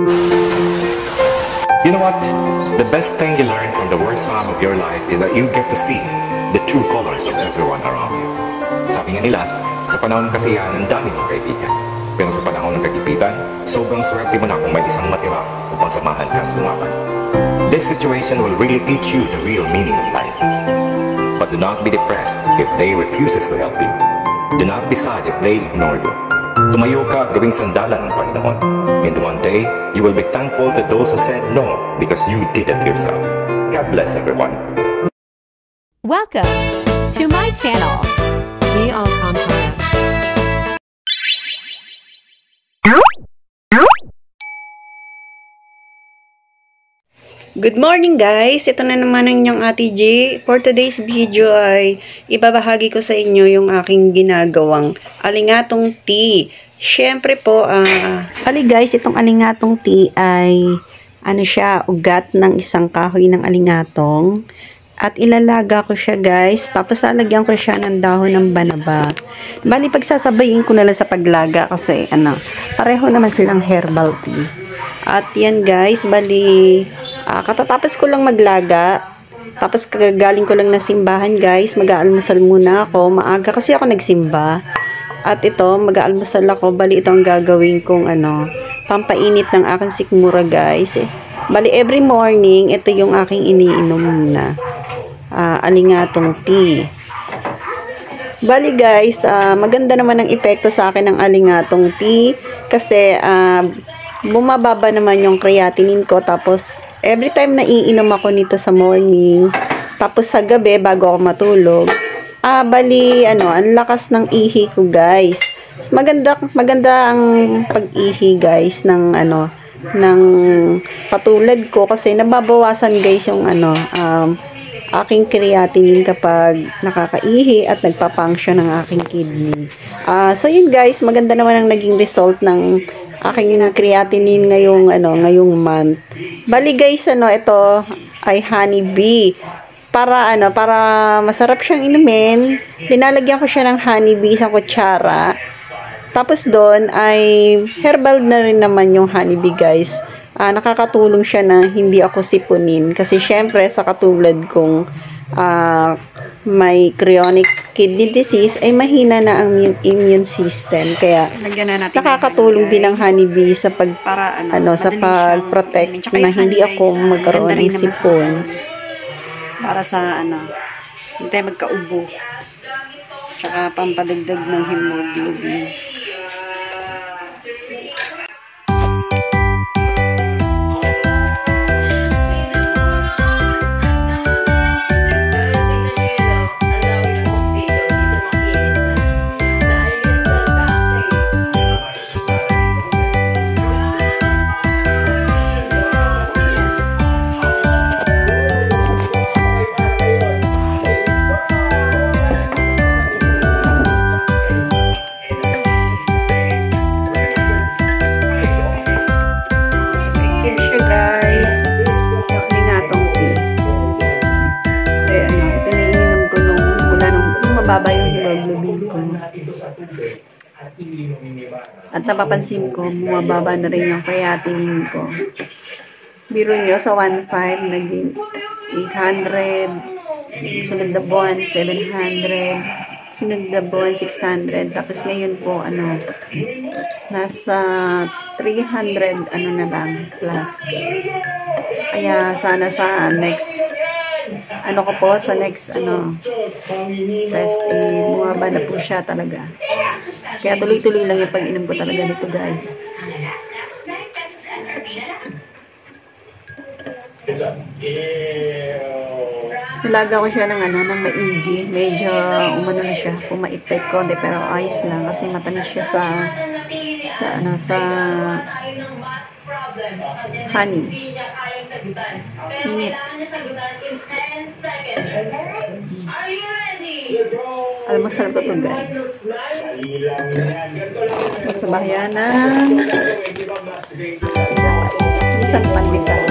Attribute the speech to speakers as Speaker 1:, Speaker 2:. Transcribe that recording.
Speaker 1: You know what? The best thing you learn from the worst time of your life is that you get to see the true colors of everyone around you. Sabi nga nila, sa panahon kasi yan, ang dami mong kaibigan. Pero sa panahon ng kagipitan, sobrang swerte mo na kung may isang matira upang samahan kang lumaban. This situation will really teach you the real meaning of life. But do not be depressed if they refuses to help you. Do not be sad if they ignore you. Tumayo ka at gawing sandalan ng Panginoon. And one day, you will be thankful to those who said no because you did it yourself. God bless everyone.
Speaker 2: Welcome to my channel.
Speaker 3: We all content.
Speaker 4: Good morning guys! Ito na naman ang inyong Ate J. For today's video ay ibabahagi ko sa inyo yung aking ginagawang alingatong tea. Siyempre po, guys, itong alingatong tea ay ugat ng isang kahoy ng alingatong. At ilalaga ko siya guys. Tapos lalagyan ko siya ng dahon ng banaba. Bali pagsasabayin ko na lang sa paglaga kasi pareho naman silang herbal tea. At yan guys, bali katatapos ko lang maglaga. Tapos kagagaling ko lang na simbahan guys. Mag-aalmusal muna ako. Maaga kasi ako nagsimba. At ito, mag-aalmusal ako. Bali ito ang gagawin kong pampainit ng aking sikmura guys. Bali every morning, ito yung aking iniinom na alingatong tea. Bali guys, maganda naman ang epekto sa akin ng alingatong tea. Kasi bumababa naman yung creatinine ko. Tapos every time na iinom ako nito sa morning, tapos sa gabi bago ako matulog, bali ang lakas ng ihi ko guys. Maganda ang pag-ihi guys ng ng patulad ko kasi nababawasan guys yung aking creatinine kapag nakakaihi at nagpa-function ng aking kidney. So yun guys, maganda naman ang naging result ng aking creatinine ngayong month. Bali guys, ito ay honey bee. Para masarap siyang inumin, linalagyan ko siya ng honey bee sa kutsara. Tapos doon ay herbal na rin naman yung honey bee guys. Nakakatulong siya na hindi ako sipunin kasi syempre sa katulad kong may chronic kidney disease ay mahina na ang immune system, kaya nakakatulong din ang honeybee sa pag-protect na hindi ako magkaroon ng sipon para sa hindi tayo magkaubo, tsaka pampadagdag ng hemoglobin. Baba yung hemoglobin ko. At napapansin ko, bumababa na rin yung creatinine ko. Biro nyo, sa 1.5, naging 800, sunod na buwan, 700, sunod na buwan, 600, tapos ngayon po, nasa 300, na lang, plus. Kaya sana sa next, sa next, test, bumaba na po siya talaga. Kaya tuloy-tuloy lang yung pag-inom ko talaga nito guys. Nilaga ko siya ng maigi. Medyo na siya. Pumait-pait konti pero ayos lang kasi matamis siya sa honey. Init. Almusal ko to guys. Sa bahayanan. Isang pandesal.